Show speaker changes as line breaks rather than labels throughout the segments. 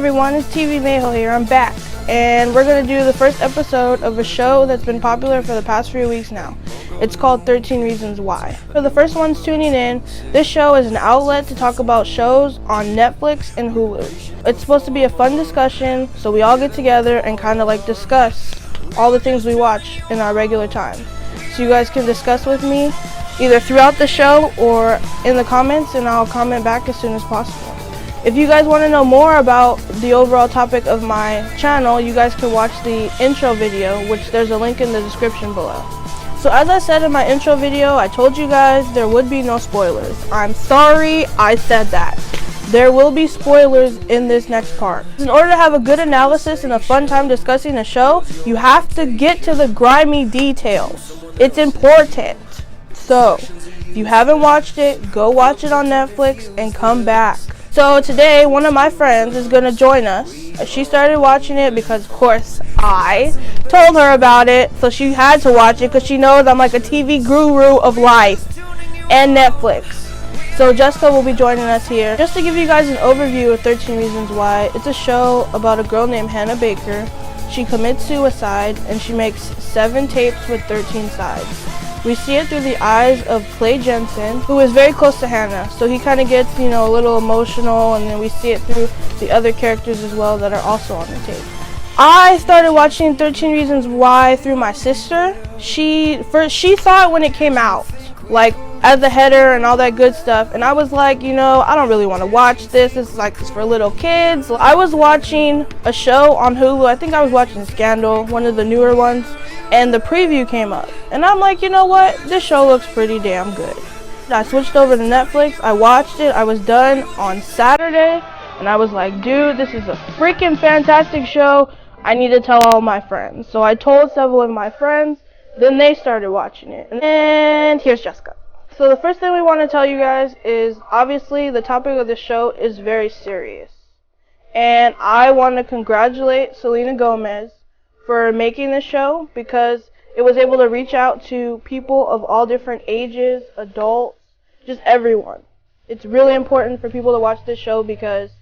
everyone, it's TVMayho here. I'm back, and we're going to do the first episode of a show that's been popular for the past few weeks now. It's called 13 Reasons Why. For the first ones tuning in, this show is an outlet to talk about shows on Netflix and Hulu. It's supposed to be a fun discussion, so we all get together and kind of like discuss all the things we watch in our regular time. So you guys can discuss with me either throughout the show or in the comments, and I'll comment back as soon as possible. If you guys want to know more about the overall topic of my channel, you guys can watch the intro video, which there's a link in the description below. So as I said in my intro video, I told you guys there would be no spoilers. I'm sorry I said that. There will be spoilers in this next part. In order to have a good analysis and a fun time discussing a show, you have to get to the grimy details. It's important. So, if you haven't watched it, go watch it on Netflix and come back. So today, one of my friends is going to join us. She started watching it because, of course, I told her about it. So she had to watch it because she knows I'm like a TV guru of life and Netflix. So Jessica will be joining us here. Just to give you guys an overview of 13 Reasons Why, it's a show about a girl named Hannah Baker. She commits suicide and she makes 7 tapes with 13 sides. We see it through the eyes of Clay Jensen, who is very close to Hannah. So he kind of gets, a little emotional, and then we see it through the other characters as well that are also on the tape. I started watching 13 Reasons Why through my sister. She saw it when it came out, like as a header and all that good stuff. And I was like, I don't really want to watch this. It's for little kids. I was watching a show on Hulu. I think I was watching Scandal, one of the newer ones. And the preview came up, and I'm like, you know what, this show looks pretty damn good. I switched over to Netflix, I watched it, I was done on Saturday, and I was like, dude, this is a freaking fantastic show, I need to tell all my friends. So I told several of my friends, then they started watching it, and here's Jessica. So the first thing we want to tell you guys is, obviously, the topic of the show is very serious, and I want to congratulate Selena Gomez for making this show, because it was able to reach out to people of all different ages, adults, just everyone. It's really important for people to watch this show because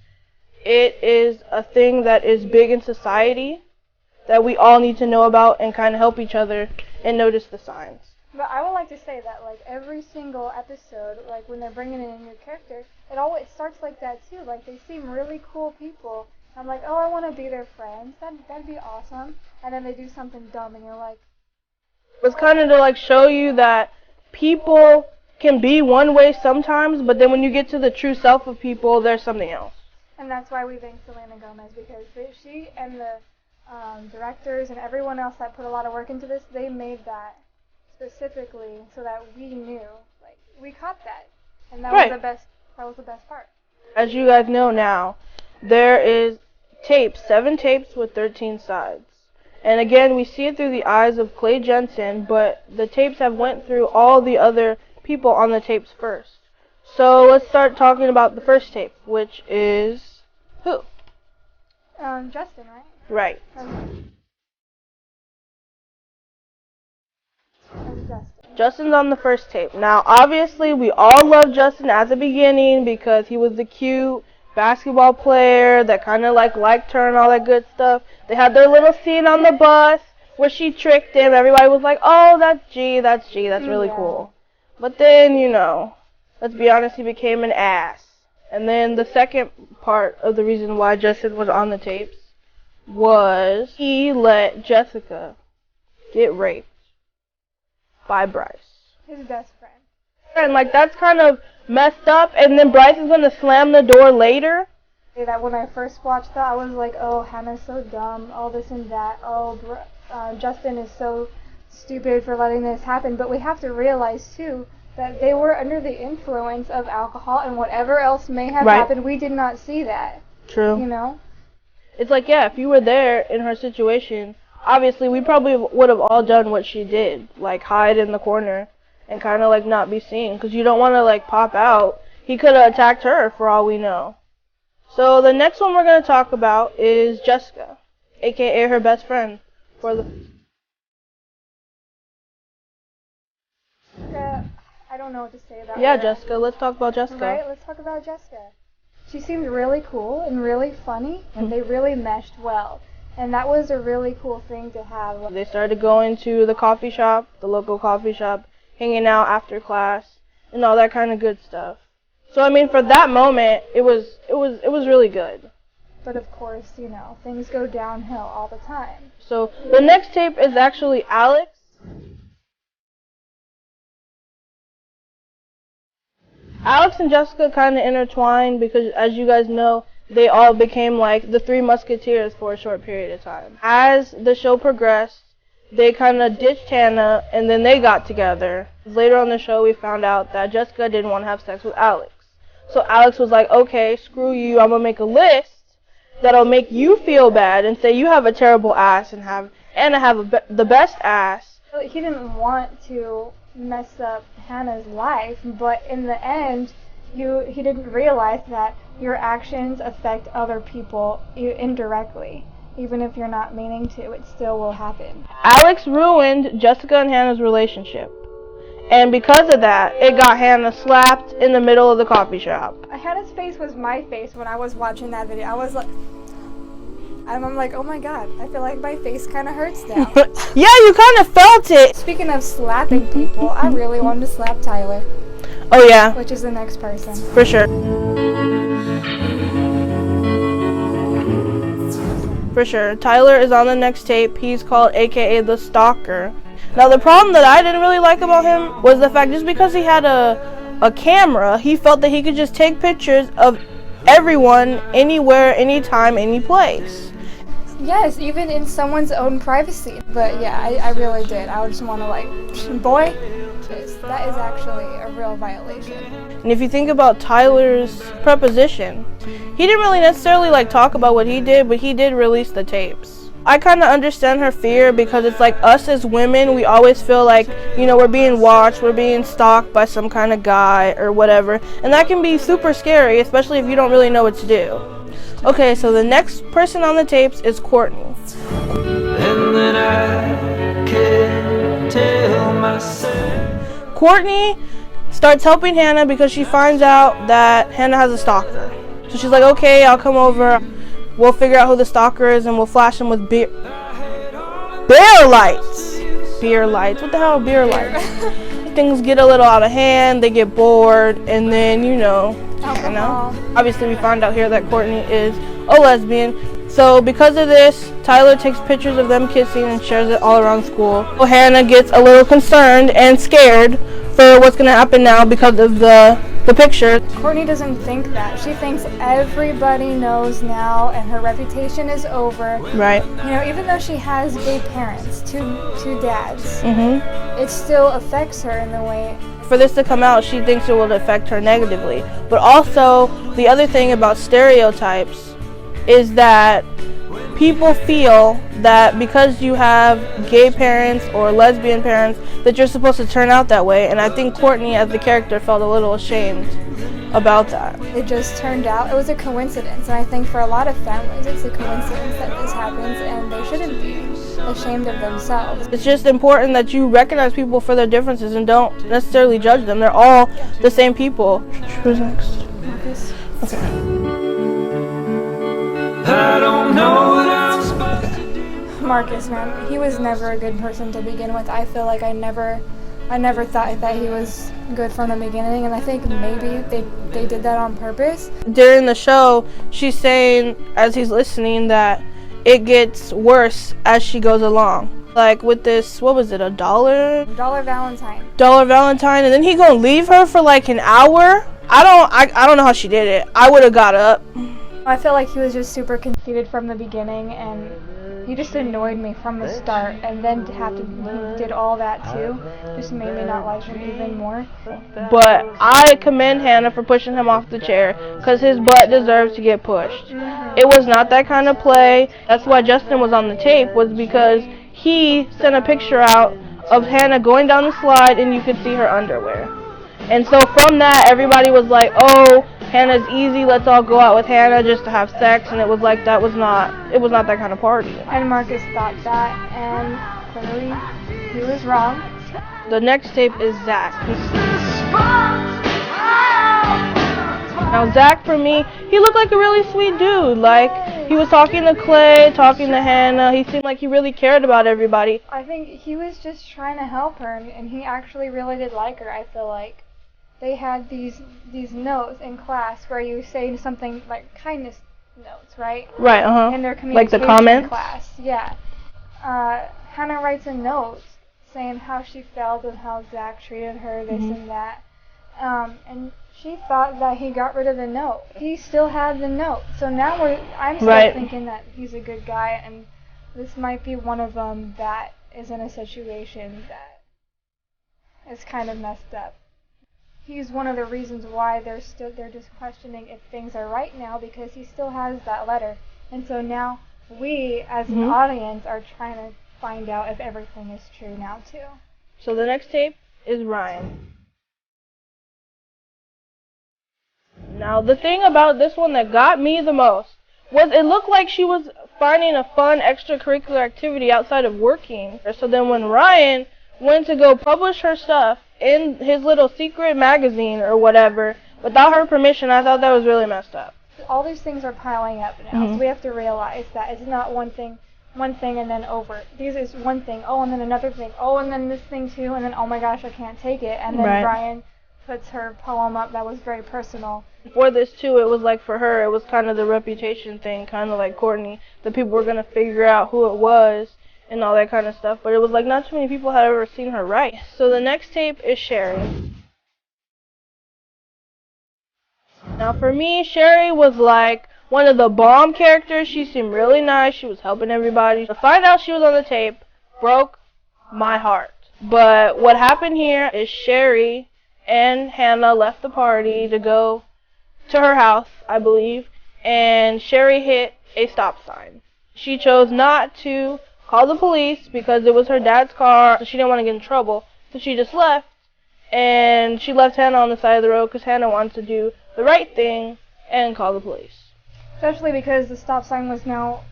it is a thing that is big in society that we all need to know about and kind of help each other and notice the signs.
But I would like to say that, every single episode, when they're bringing in a new character, it always starts like that too. They seem really cool people. I'm like, oh, I want to be their friends. That'd be awesome. And then they do something dumb, and you're like...
It's kind of to, show you that people can be one way sometimes, but then when you get to the true self of people, there's something else.
And that's why we thank Selena Gomez, because she and the directors and everyone else that put a lot of work into this, they made that specifically so that we knew. We caught that. And that was the best part.
As you guys know now, there is 7 tapes with 13 sides. And again, we see it through the eyes of Clay Jensen, but the tapes have went through all the other people on the tapes first. So let's start talking about the first tape, which is who?
Justin, right?
Right. Justin's on the first tape. Now, obviously, we all love Justin at the beginning because he was the cute basketball player that kind of liked her and all that good stuff. They had their little scene on the bus where she tricked him. Everybody was like, oh, that's really cool. But then, let's be honest, he became an ass. And then the second part of the reason why Justin was on the tapes was he let Jessica get raped by Bryce,
his best friend.
And that's kind of messed up, and then Bryce is going to slam the door later.
That when I first watched that, I was like, oh, Hannah's so dumb, all this and that, oh, Justin is so stupid for letting this happen. But we have to realize, too, that they were under the influence of alcohol, and whatever else may have happened, we did not see that.
True. It's if you were there in her situation, obviously we probably would have all done what she did, hide in the corner and kind of not be seen, because you don't want to pop out. He could have attacked her for all we know. So the next one we're going to talk about is Jessica, aka her best friend for the...
I don't know what to say about
Jessica, let's talk about Jessica.
Right, let's talk about Jessica. She seemed really cool and really funny, and they really meshed well. And that was a really cool thing to have.
They started going to the coffee shop, the local coffee shop, hanging out after class, and all that kind of good stuff. So I mean, for that moment, it was really good.
But of course, you know, things go downhill all the time.
So the next tape is actually Alex. Alex and Jessica kind of intertwined because, as you guys know, they all became like the Three Musketeers for a short period of time. As the show progressed, they kind of ditched Hannah, and then they got together. Later on the show, we found out that Jessica didn't want to have sex with Alex. So Alex was like, okay, screw you, I'm going to make a list that'll make you feel bad and say you have a terrible ass and have the best ass.
He didn't want to mess up Hannah's life, but in the end, he didn't realize that your actions affect other people indirectly. Even if you're not meaning to, it still will happen.
Alex ruined Jessica and Hannah's relationship. And because of that, it got Hannah slapped in the middle of the coffee shop.
Hannah's face was my face when I was watching that video. I was like, I'm like, oh my god, I feel like my face kind of hurts now.
Yeah, you kind of felt it.
Speaking of slapping people, I really wanted to slap Tyler.
Oh yeah.
Which is the next person.
For sure. For sure. Tyler is on the next tape. He's called AKA the Stalker. Now the problem that I didn't really like about him was the fact just because he had a camera, he felt that he could just take pictures of everyone, anywhere, anytime, any place.
Yes, even in someone's own privacy. But yeah, I really did. I would just want to like, boy, that is actually a real violation.
And if you think about Tyler's preposition, he didn't really necessarily like talk about what he did, but he did release the tapes. I kind of understand her fear because it's like us as women, we always feel like, you know, we're being watched, we're being stalked by some kind of guy or whatever. And that can be super scary, especially if you don't really know what to do. Okay, so the next person on the tapes is Courtney. And then I can tell myself. Courtney starts helping Hannah because she finds out that Hannah has a stalker. So she's like, okay, I'll come over. We'll figure out who the stalker is and we'll flash him with beer lights. Beer lights. What the hell are beer lights? Things get a little out of hand, they get bored, and then, you know, obviously we find out here that Courtney is a lesbian. So because of this, Tyler takes pictures of them kissing and shares it all around school. So Hannah gets a little concerned and scared for what's going to happen now because of the picture.
Courtney doesn't think that. She thinks everybody knows now and her reputation is over.
Right.
You know, even though she has gay parents, two dads, it still affects her in the way.
For this to come out, she thinks it will affect her negatively. But also, the other thing about stereotypes is that people feel that because you have gay parents or lesbian parents that you're supposed to turn out that way, and I think Courtney as the character felt a little ashamed about that.
It just turned out, it was a coincidence, and I think for a lot of families it's a coincidence that this happens and they shouldn't be ashamed of themselves.
It's just important that you recognize people for their differences and don't necessarily judge them. They're all the same people. Who's next?
Marcus.
Okay.
I don't know what I'm supposed to do.
Marcus, man, he was never a good person to begin with. I feel like I never thought that he was good from the beginning, and I think maybe they did that on purpose.
During the show, she's saying, as he's listening, that it gets worse as she goes along. Like with this, what was it, $1?
Dollar Valentine.
$1 Valentine, and then he gonna leave her for like an hour? I don't know how she did it. I would have got up.
I feel like he was just super conceited from the beginning, and he just annoyed me from the start, and then to have to he did all that too just made me not like him even more.
But I commend Hannah for pushing him off the chair because his butt deserves to get pushed. It was not that kind of play. That's why Justin was on the tape, was because he sent a picture out of Hannah going down the slide and you could see her underwear. And so from that, everybody was like, oh, Hannah's easy, let's all go out with Hannah just to have sex, and it was like it was not that kind of party.
And Marcus thought that, and clearly he was wrong.
The next tape is Zach. Now Zach, for me, he looked like a really sweet dude. Like, he was talking to Clay, talking to Hannah. He seemed like he really cared about everybody.
I think he was just trying to help her, and he actually really did like her. I feel like they had these notes in class where you say something like kindness notes, right?
Right,
In their communication
like the comments?
class, yeah. Hannah writes a note saying how she felt and how Zach treated her, this and that. And she thought that he got rid of the note. He still had the note. So now I'm still thinking that he's a good guy, and this might be one of them that is in a situation that is kind of messed up. He's one of the reasons why they're just questioning if things are right now, because he still has that letter. And so now we, as an audience, are trying to find out if everything is true now too.
So the next tape is Ryan. Now the thing about this one that got me the most was it looked like she was finding a fun extracurricular activity outside of working. So then when Ryan went to go publish her stuff in his little secret magazine or whatever without her permission, I thought that was really messed up.
All these things are piling up now, so we have to realize that it's not one thing and then over. These is one thing, oh, and then another thing, oh, and then this thing too, and then oh my gosh, I can't take it, and then Ryan puts her poem up that was very personal.
For this too, it was like for her, it was kind of the reputation thing, kind of like Courtney. The people were going to figure out who it was and all that kind of stuff, but it was like not too many people had ever seen her write. So the next tape is Sherry. Now for me, Sherry was like one of the bomb characters. She seemed really nice. She was helping everybody. To find out she was on the tape broke my heart. But what happened here is Sherry and Hannah left the party to go to her house, I believe, and Sherry hit a stop sign. She chose not to call the police because it was her dad's car, so she didn't want to get in trouble. So she just left, and she left Hannah on the side of the road because Hannah wanted to do the right thing and call the police.
Especially because the stop sign was now,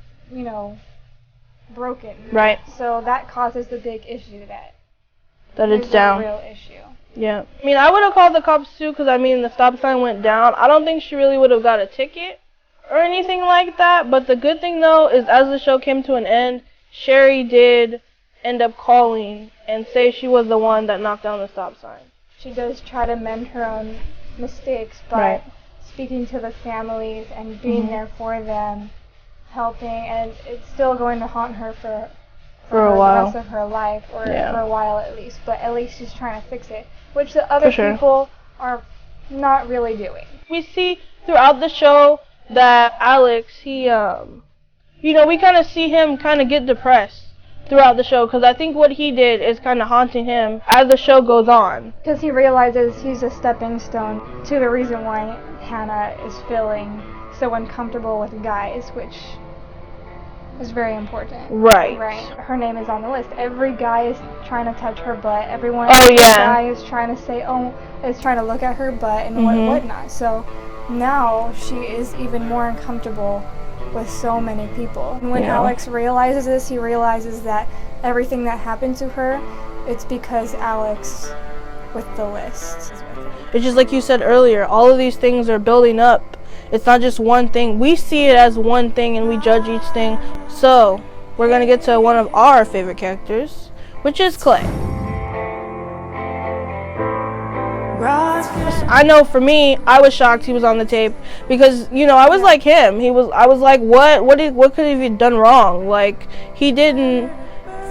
broken.
Right.
So that causes the big issue that
it's down.
A real issue.
Yeah. I mean, I would have called the cops too because, the stop sign went down. I don't think she really would have got a ticket or anything like that. But the good thing, though, is as the show came to an end, Sherry did end up calling and say she was the one that knocked down the stop sign.
She does try to mend her own mistakes by speaking to the families and being there for them, helping, and it's still going to haunt her for
a while.
The rest of her life, or for a while at least, but at least she's trying to fix it, which the other people are not really doing. We
see throughout the show that Alex, he, we kind of see him kind of get depressed throughout the show, because I think what he did is kind of haunting him as the show goes on.
Because he realizes he's a stepping stone to the reason why Hannah is feeling so uncomfortable with guys, which is very important.
Right.
Her name is on the list. Every guy is trying to touch her butt. Everyone guy is trying to say, is trying to look at her butt and whatnot. So now she is even more uncomfortable with so many people. And when Alex realizes this, he realizes that everything that happened to her, it's because Alex with the list.
It's just like you said earlier, all of these things are building up. It's not just one thing. We see it as one thing and we judge each thing. So, we're going to get to one of our favorite characters, which is Clay. I know for me, I was shocked he was on the tape because, I was like him. I was like, what could he have done wrong? Like, he didn't,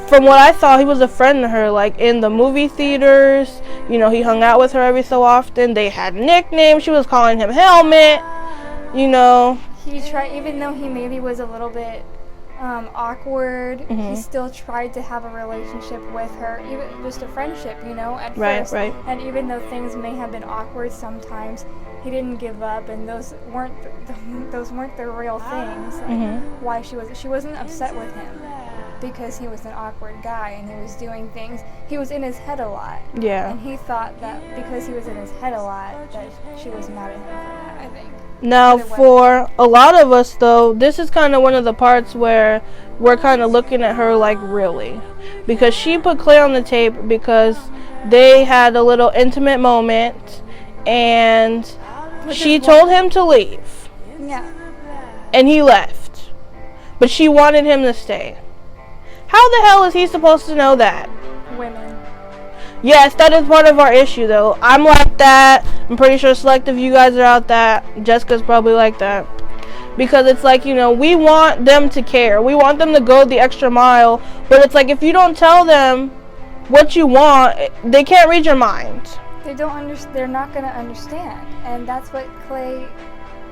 from what I saw, he was a friend to her, like in the movie theaters, he hung out with her every so often. They had nicknames. She was calling him Helmet,
He tried, even though he maybe was a little bit awkward, he still tried to have a relationship with her, even just a friendship, at first. Right. And even though things may have been awkward sometimes, he didn't give up, and those weren't the real things. Like why she wasn't upset with him because he was an awkward guy and he was doing things. He was in his head a lot. Yeah. And he thought that because he was in his head a lot, that she was mad at him for that, I think.
Now, for a lot of us, though, this is kind of one of the parts where we're kind of looking at her like, really? Because she put Clay on the tape because they had a little intimate moment, and, She told him to leave.
Yeah.
And he left. But she wanted him to stay. How the hell is he supposed to know that?
Women.
Yes, that is part of our issue, though. I'm like that. I'm pretty sure Selective, you guys are out that. Jessica's probably like that. Because it's like, you know, we want them to care. We want them to go the extra mile. But it's like, if you don't tell them what you want, they can't read your mind.
They don't understand. They're not going to understand. And that's what Clay,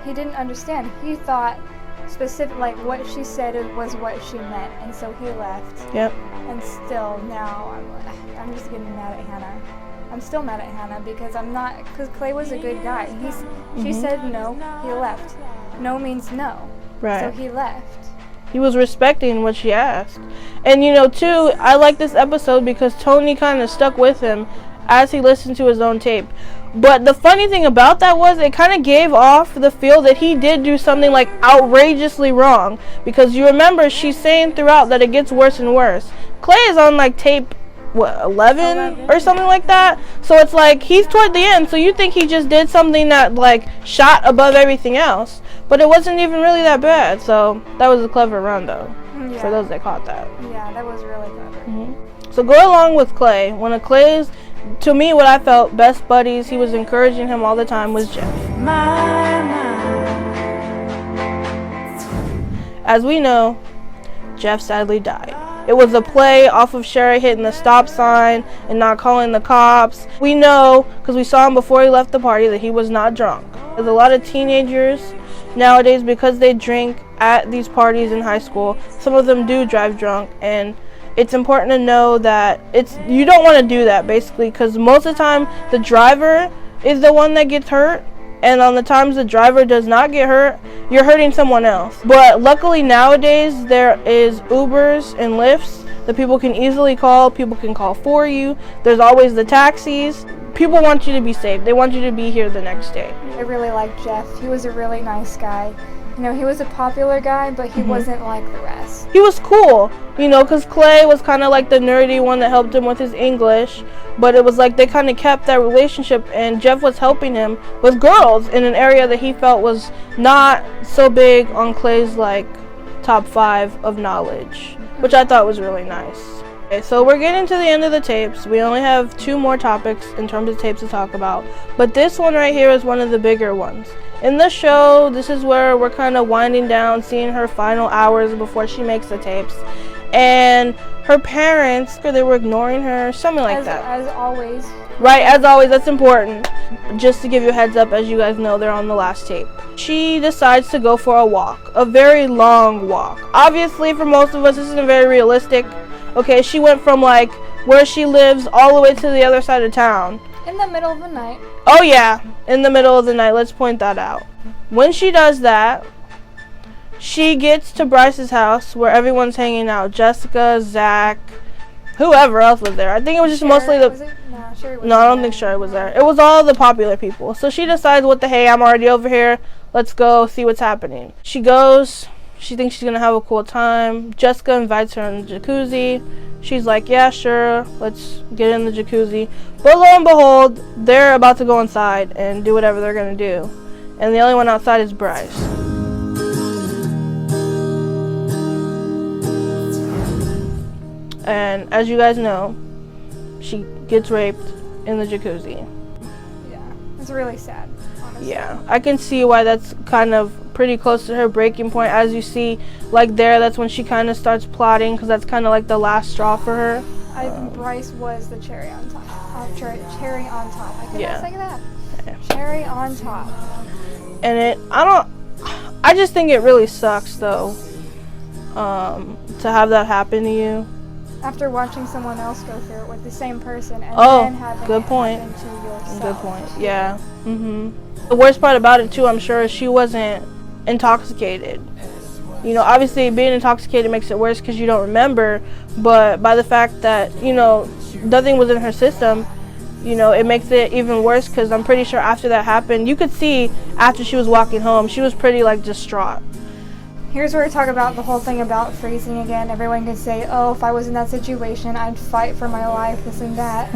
he didn't understand. He thought specific, like what she said was what she meant. And so he left.
Yep.
And still now I'm just getting mad at Hannah. I'm still mad at Hannah because because Clay was a good guy. She said no, he left. No means no.
Right.
So he left.
He was respecting what she asked. And, you know, too, I like this episode because Tony kind of stuck with him as he listened to his own tape. But the funny thing about that was it kind of gave off the feel that he did do something, like, outrageously wrong. Because you remember, she's saying throughout that it gets worse and worse. Clay is on, like, tape, what, 11 or something like that? So it's like, he's toward the end, so you think he just did something that, like, shot above everything else. But it wasn't even really that bad, so that was a clever run, though, for those that caught that.
Yeah, that was really clever.
So go along with Clay. One of Clay's, to me, what I felt, best buddies, he was encouraging him all the time, was Jeff. As we know, Jeff sadly died. It was a play off of Sherry hitting the stop sign and not calling the cops. We know, because we saw him before he left the party, that he was not drunk. There's a lot of teenagers nowadays, because they drink at these parties in high school, some of them do drive drunk, and it's important to know that you don't want to do that, basically, because most of the time the driver is the one that gets hurt, and on the times the driver does not get hurt, you're hurting someone else. But luckily nowadays there is Ubers and Lyfts that people can easily call. People can call for you. There's always the taxis. People want you to be safe. They want you to be here the next day.
I really liked Jeff. He was a really nice guy. You know, he was a popular guy, but he wasn't like the rest.
He was cool, you know, because Clay was kind of like the nerdy one that helped him with his English. But it was like they kind of kept that relationship, and Jeff was helping him with girls in an area that he felt was not so big on Clay's, like, top 5 of knowledge, which I thought was really nice. Okay, so we're getting to the end of the tapes. We only have 2 more topics in terms of tapes to talk about, but this one right here is one of the bigger ones. In the show, this is where we're kind of winding down, seeing her final hours before she makes the tapes, and her parents, they were ignoring her, something like that.
As always.
Right, as always, that's important. Just to give you a heads up, as you guys know, they're on the last tape. She decides to go for a walk, a very long walk. Obviously, for most of us, this isn't very realistic. Okay, she went from, like, where she lives all the way to the other side of town.
In the middle of the night.
Oh, yeah, in the middle of the night. Let's point that out. When she does that, she gets to Bryce's house where everyone's hanging out. Jessica, Zach, whoever else was there. I think it was just mostly the...
No, Sherry wasn't
No, I don't
there.
think Sherry was there. It was all the popular people. So she decides, what the hey, I'm already over here. Let's go see what's happening. She goes. She thinks she's going to have a cool time. Jessica invites her in the jacuzzi. She's like, yeah, sure, let's get in the jacuzzi. But lo and behold, they're about to go inside and do whatever they're going to do. And the only one outside is Bryce. And as you guys know, she gets raped in the jacuzzi.
Yeah, it's really sad, honestly.
Yeah, I can see why that's kind of pretty close to her breaking point. As you see, like there, that's when she kind of starts plotting, because that's kind of like the last straw for her.
Bryce was the cherry on top. Cherry on top. I could not say that.
Yeah.
Cherry on top.
And I just think it really sucks, though, to have that happen to you.
After watching someone else go through it with the same person, and then having
good
it
point.
happen to yourself.
Good point. Yeah. The worst part about it, too, I'm sure, is she wasn't intoxicated. You know, obviously being intoxicated makes it worse because you don't remember, but by the fact that, you know, nothing was in her system, you know, it makes it even worse, because I'm pretty sure after that happened, you could see after she was walking home, she was pretty, like, distraught.
here's where we talk about the whole thing about freezing again. Everyone can say, oh, if I was in that situation, I'd fight for my life, this and that.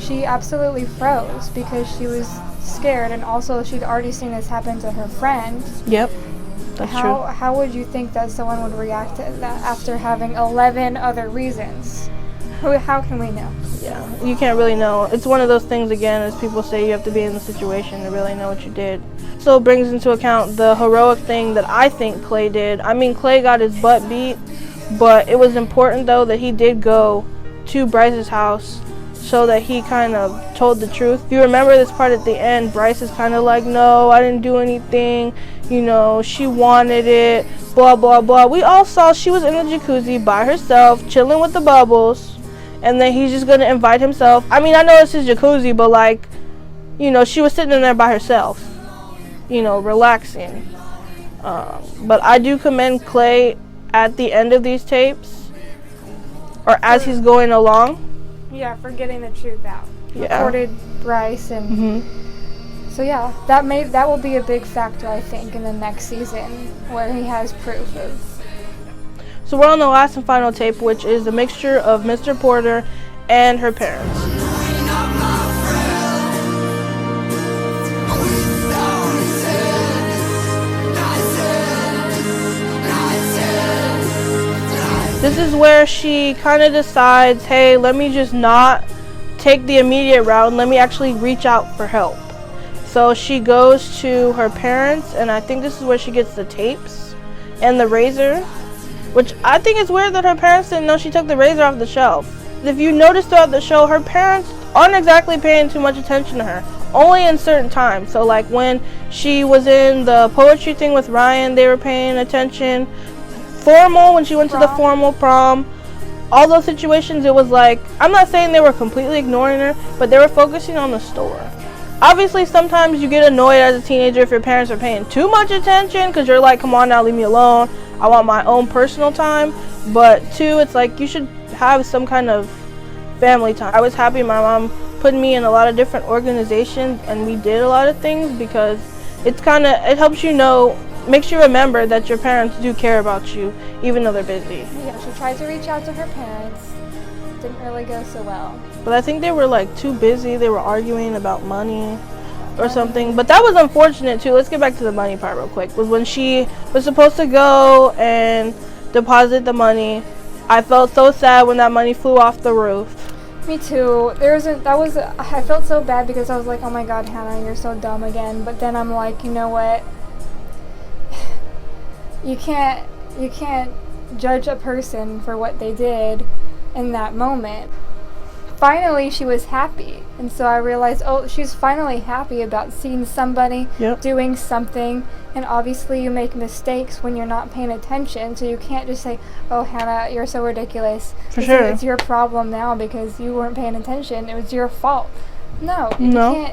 She absolutely froze because she was scared, and also she'd already seen this happen to her friend.
Yep, that's true.
How would you think that someone would react to that after having 11 other reasons? How can we know?
Yeah, you can't really know. It's one of those things, again, as people say, you have to be in the situation to really know what you did. So it brings into account the heroic thing that I think Clay did. I mean, Clay got his butt beat, but it was important, though, that he did go to Bryce's house so that he kind of told the truth. If you remember this part at the end, Bryce is kind of like, no, I didn't do anything. You know, she wanted it, blah, blah, blah. We all saw she was in the jacuzzi by herself, chilling with the bubbles. And then he's just going to invite himself. I mean, I know it's his jacuzzi, but, like, you know, she was sitting in there by herself, you know, relaxing. But I do commend Clay at the end of these tapes, or as he's going along.
Yeah, for getting the truth out.
Yeah.
Recorded Bryce and... So, yeah, that will be a big factor, I think, in the next season, where he has proof of...
So we're on the last and final tape, which is a mixture of Mr. Porter and her parents. This is where she kind of decides, hey, let me just not take the immediate route and let me actually reach out for help. So she goes to her parents, and I think this is where she gets the tapes and the razor. Which I think is weird that her parents didn't know she took the razor off the shelf. If you notice throughout the show, her parents aren't exactly paying too much attention to her. Only in certain times. So like when she was in the poetry thing with Ryan, they were paying attention. Formal, when she went to the formal prom. All those situations, it was like, I'm not saying they were completely ignoring her, but they were focusing on the store. Obviously, sometimes you get annoyed as a teenager if your parents are paying too much attention because you're like, come on now, leave me alone. I want my own personal time. But two, it's like you should have some kind of family time. I was happy my mom put me in a lot of different organizations and we did a lot of things because it helps you know, makes you remember that your parents do care about you even though they're busy.
Yeah, she tried to reach out to her parents. Didn't really go so well.
But I think they were like too busy. They were arguing about money or something. But that was unfortunate too. Let's get back to the money part real quick. Was when she was supposed to go and deposit the money. I felt so sad when that money flew off the roof.
Me too. I felt so bad because I was like, oh my god, Hannah, you're so dumb again. But then I'm like, you know what? You can't judge a person for what they did in that moment. Finally, she was happy, and so I realized, oh, she's finally happy about seeing somebody doing something, and obviously you make mistakes when you're not paying attention, so you can't just say, oh, Hannah, you're so ridiculous.
For sure.
It's your problem now because you weren't paying attention. It was your fault. No.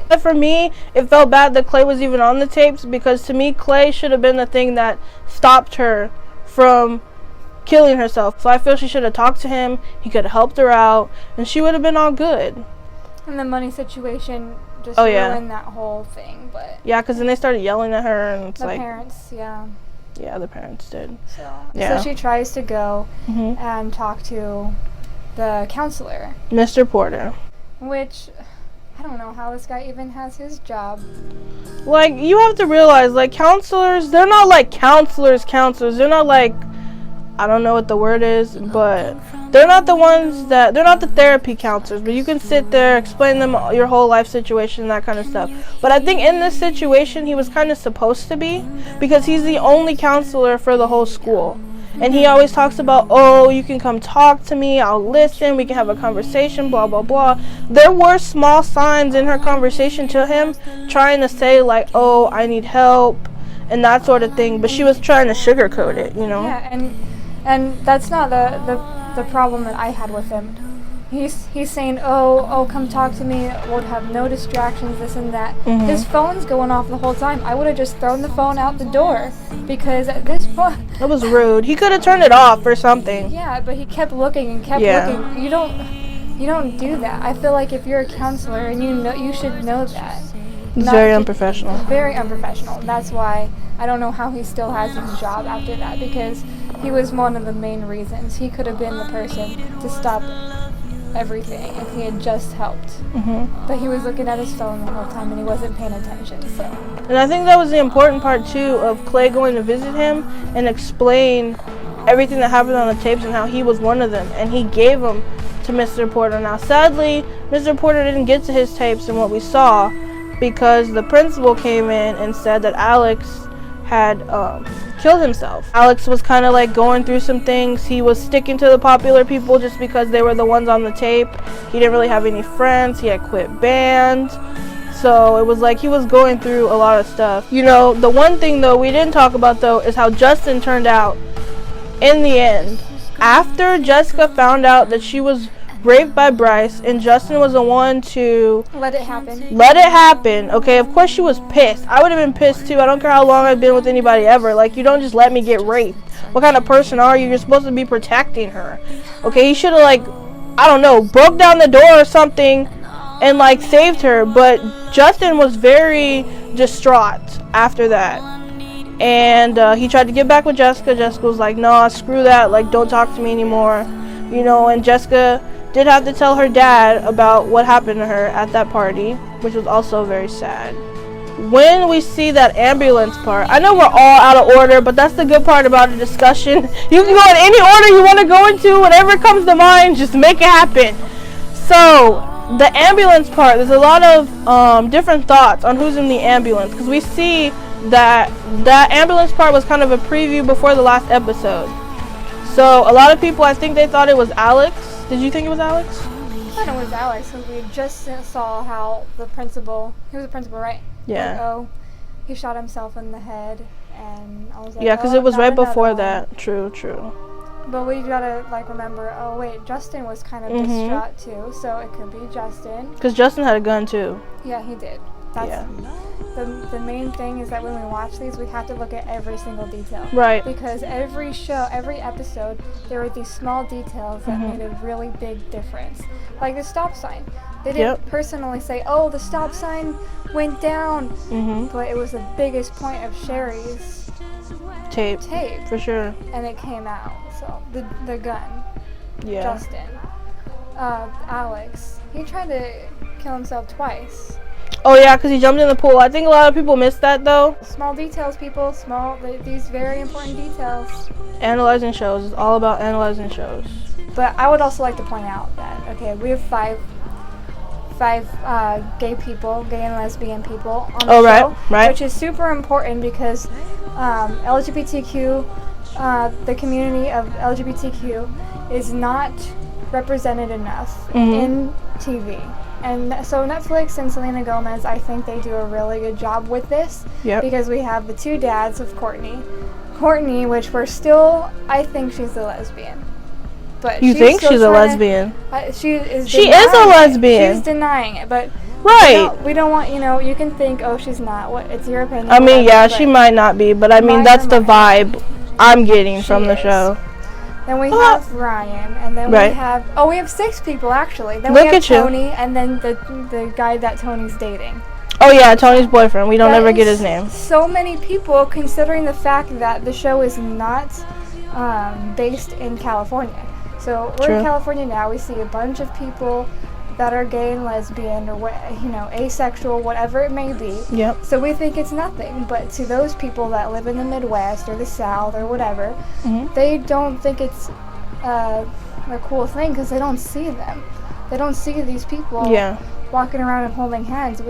But for me, it felt bad that Clay was even on the tapes because to me, Clay should have been the thing that stopped her from killing herself. So I feel she should have talked to him, he could have helped her out, and she would have been all good.
And the money situation just ruined that whole thing. But
yeah, because then they started yelling at her, and it's like...
The parents, yeah.
Yeah, the parents did.
So she tries to go and talk to the counselor.
Mr. Porter.
Which... I don't know how this guy even has his job.
Like, you have to realize, like, counselors, they're not like counselors. They're not like... I don't know what the word is, but they're not the ones that, they're not the therapy counselors, but you can sit there, explain them your whole life situation, that kind of stuff. But I think in this situation, he was kind of supposed to be, because he's the only counselor for the whole school. And he always talks about, oh, you can come talk to me, I'll listen, we can have a conversation, blah, blah, blah. There were small signs in her conversation to him trying to say, like, oh, I need help, and that sort of thing, but she was trying to sugarcoat it, you know?
Yeah, and that's not the problem that I had with him. He's saying, oh, come talk to me. We'll have no distractions, this and that. His phone's going off the whole time. I would have just thrown the phone out the door because at this point...
That was rude. He could have turned it off or something.
Yeah, but he kept looking and kept looking. You don't do that. I feel like if you're a counselor and you should know that.
It's very unprofessional.
Very unprofessional. And that's why I don't know how he still has his job after that, because he was one of the main reasons. He could have been the person to stop everything if he had just helped. But he was looking at his phone the whole time and he wasn't paying attention. So.
And I think that was the important part too of Clay going to visit him and explain everything that happened on the tapes and how he was one of them, and he gave them to Mr. Porter. Now sadly, Mr. Porter didn't get to his tapes and what we saw because the principal came in and said that Alex had killed himself. Alex was kind of like going through some things. He was sticking to the popular people just because they were the ones on the tape. He didn't really have any friends. He had quit band. So it was like he was going through a lot of stuff. You know, the one thing though we didn't talk about though is how Justin turned out in the end. After Jessica found out that she was raped by Bryce and Justin was the one to
let it happen.
Okay, of course she was pissed. I would have been pissed too. I don't care how long I've been with anybody ever. Like, you don't just let me get raped. What kind of person are you? You're supposed to be protecting her. Okay, he should have, like, I don't know, broke down the door or something and like saved her. But Justin was very distraught after that, and he tried to get back with Jessica. Jessica was like, nah, screw that, like, don't talk to me anymore, you know. And Jessica did have to tell her dad about what happened to her at that party, which was also very sad. When we see that ambulance part, I know we're all out of order, but that's the good part about a discussion. You can go in any order you want to go into, whatever comes to mind, just make it happen. So the ambulance part, there's a lot of different thoughts on who's in the ambulance, because we see that ambulance part was kind of a preview before the last episode. So a lot of people, I think they thought it was Alex. Did you think it was Alex?
I thought it was Alex, because we just saw how the principal, he was the principal, right?
Yeah.
Like, oh, he shot himself in the head, and I was like,
yeah, because it was right before that. True.
But we gotta, like, remember, oh wait, Justin was kind of distraught too, so it could be Justin.
Because Justin had a gun too.
Yeah, he did. That's the main thing is that when we watch these, we have to look at every single detail.
Right.
Because every show, every episode, there were these small details that made a really big difference. Like the stop sign. They didn't personally say, oh, the stop sign went down. But it was the biggest point of Sherry's tape.
For sure.
And it came out. So the gun.
Yeah.
Justin. Alex. He tried to kill himself twice.
Oh yeah, because he jumped in the pool. I think a lot of people missed that though.
Small details, people. These very important details.
Analyzing shows is all about analyzing shows.
But I would also like to point out that, okay, we have five gay and lesbian people on the show,
right.
Which is super important because LGBTQ, the community of LGBTQ is not represented enough in TV. And so Netflix and Selena Gomez, I think they do a really good job with this. Because we have the two dads of Courtney, which we're still, I think she's a lesbian. But
you think she's a lesbian?
She is
a lesbian.
She's denying it, but we don't want, you can think, oh, she's not. What? It's your opinion.
I mean, yeah, she might not be, but I mean, that's the vibe I'm getting from the show.
Then we have Ryan, and then we have 6 people actually. Then we have Tony, and then the guy that Tony's dating.
Oh yeah, Tony's boyfriend. We don't ever get his name.
So many people, considering the fact that the show is not based in California. So we're in California now. We see a bunch of people that are gay and lesbian, or asexual, whatever it may be. So we think it's nothing, but to those people that live in the Midwest or the South or whatever, they don't think it's a cool thing because they don't see them. They don't see these people walking around and holding hands.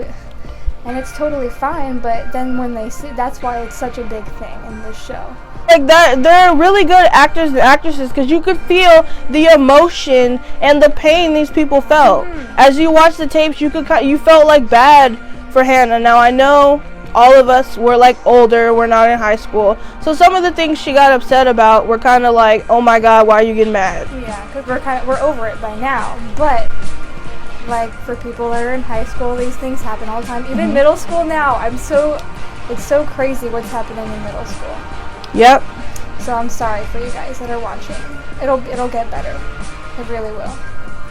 And it's totally fine, but then when they see, that's why it's such a big thing in this show.
Like that, they're really good actors and actresses because you could feel the emotion and the pain these people felt. As you watch the tapes, you felt like bad for Hannah. Now I know all of us were like older, we're not in high school, so some of the things she got upset about were kind of like, oh my god, why are you getting mad?
Yeah, because we're over it by now. But like for people that are in high school, these things happen all the time. Even middle school now, it's so crazy what's happening in middle school. So I'm sorry for you guys that are watching. It'll get better. It really will.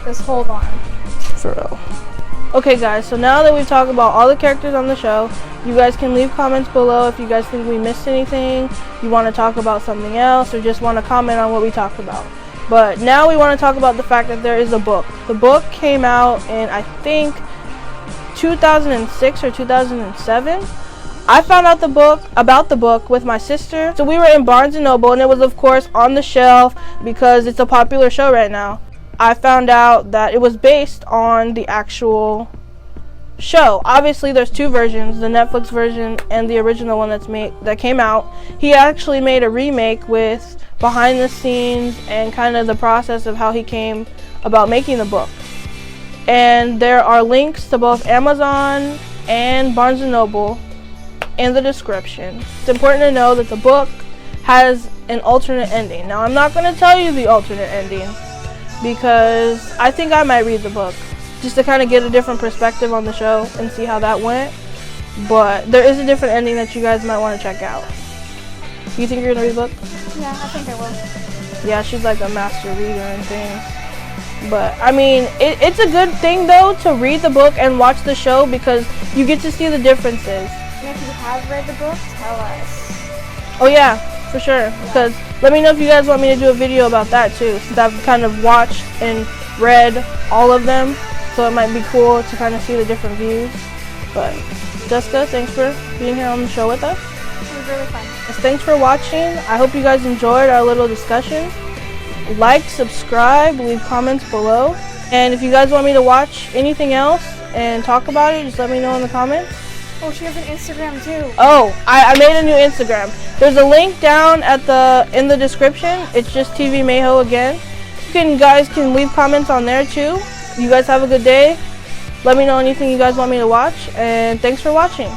Just hold on.
For real. Okay guys, so now that we've talked about all the characters on the show, you guys can leave comments below if you guys think we missed anything, you want to talk about something else, or just want to comment on what we talked about. But now we want to talk about the fact that there is a book. The book came out in, I think, 2006 or 2007. I found out about the book with my sister. So we were in Barnes & Noble, and it was of course on the shelf because it's a popular show right now. I found out that it was based on the actual show. Obviously there's two versions, the Netflix version and the original one that came out. He actually made a remake with behind the scenes and kind of the process of how he came about making the book. And there are links to both Amazon and Barnes & Noble in the description. It's important to know that the book has an alternate ending. Now I'm not going to tell you the alternate ending because I think I might read the book just to kind of get a different perspective on the show and see how that went. But there is a different ending that you guys might want to check out. You think you're going to read the book?
Yeah, I think I will.
Yeah, she's like a master reader and things. But I mean, it's a good thing though to read the book and watch the show because you get to see the differences.
And if you have read the book, tell us.
Oh yeah, for sure. Because let me know if you guys want me to do a video about that too, since I've kind of watched and read all of them. So it might be cool to kind of see the different views. But Jessica, thanks for being here on the show with us.
It was really fun.
Thanks for watching. I hope you guys enjoyed our little discussion. Like, subscribe, leave comments below. And if you guys want me to watch anything else and talk about it, just let me know in the comments.
Oh, she has an Instagram too.
Oh, I made a new Instagram. There's a link down in the description. It's just TVMayho again. You guys can leave comments on there too. You guys have a good day. Let me know anything you guys want me to watch, and thanks for watching.